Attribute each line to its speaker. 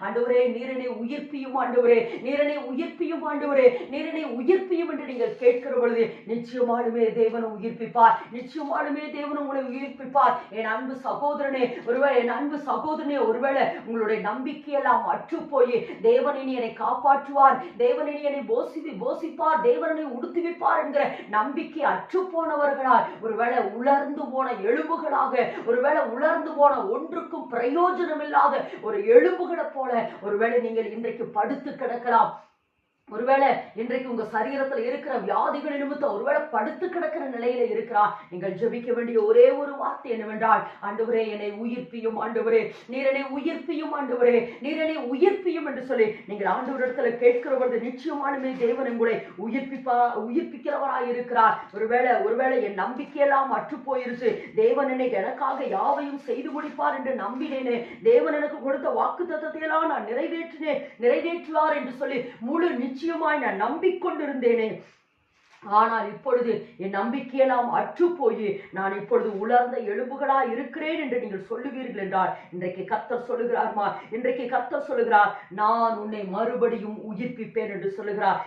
Speaker 1: ஆண்டவரே நீர் என்னை உயிர்ப்பியும் ஆண்டவரே, நீர் என்னை உயிர்ப்பியும் ஆண்டவரே, நீர் என்னை உயிர்ப்பியும் என்று நீங்கள் கேட்கிற பொழுது நிச்சயமாலுமே தேவன் உயிர்ப்பிப்பார். நிச்சயமாலுமே தேவன் உங்களை உயிர்ப்பிப்பார். என் அன்பு சகோதரனே, ஒருவேளை உங்களுடைய நம்பிக்கையெல்லாம் அற்று போய் தேவன் இனி என்னை காப்பாற்றுவார், தேவன் இனி என்னை போஷிப்பார், தேவன் என்னை உடுத்துவிப்பார் என்கிற நம்பிக்கை அற்று போனவர்களால், ஒருவேளை உலர்ந்து போன எலும்புகளாக, ஒருவேளை உலர்ந்து போன ஒன்றுக்கும் பிரயோஜனம் இல்லாத ஒரு எலும்புகளை போல ஒருவேளை நீங்கள் இன்றைக்கு படுத்து கிடக்கலாம். ஒருவேளை இன்றைக்கு உங்க சரீரத்தில் இருக்கிற வியாதிகள் நிமித்தம் ஒருவேளை படுத்து கிடக்கிற நிலையில இருக்கிறார். நீங்கள் ஜெபிக்க வேண்டிய ஒரே ஒரு வார்த்தை என்னவென்றால், ஆண்டவரே என்னை உயிர்ப்பியும் ஆண்டவரே, நீர் என்னை உயிர்ப்பியும் ஆண்டவரே, நீர் என்னை உயிர்ப்பியும் என்று சொல்லி நீங்கள் ஆண்டவரிடத்துல கேட்கிற பொழுது நிச்சயமாலுமே தேவன் உங்களை உயிர்ப்பிக்கிறவராய் இருக்கிறார். ஒருவேளை என் நம்பிக்கையெல்லாம் அற்று போயிருச்சு, தேவன் என்னை எனக்காக யாவையும் செய்து முடிப்பார் என்று நம்பினேனே, தேவன் எனக்கு கொடுத்த வாக்கு தத்தத்தையெல்லாம் நான் நிறைவேற்றுவார் என்று சொல்லி முழு நிச்சயமாய் நான் நம்பிக்கொண்டிருந்தேனே. ஆனால் இப்பொழுது என் நம்பிக்கையெல்லாம் அற்று போய் நான் இப்பொழுது உலர்ந்த எலும்புகளாய் இருக்கிறேன் என்று நீங்கள் சொல்லுவீர்கள் என்றால், இன்றைக்கு கர்த்தர் சொல்லுகிறார், நான் உன்னை மறுபடியும் உயிர்ப்பிப்பேன் என்று சொல்லுகிறார்.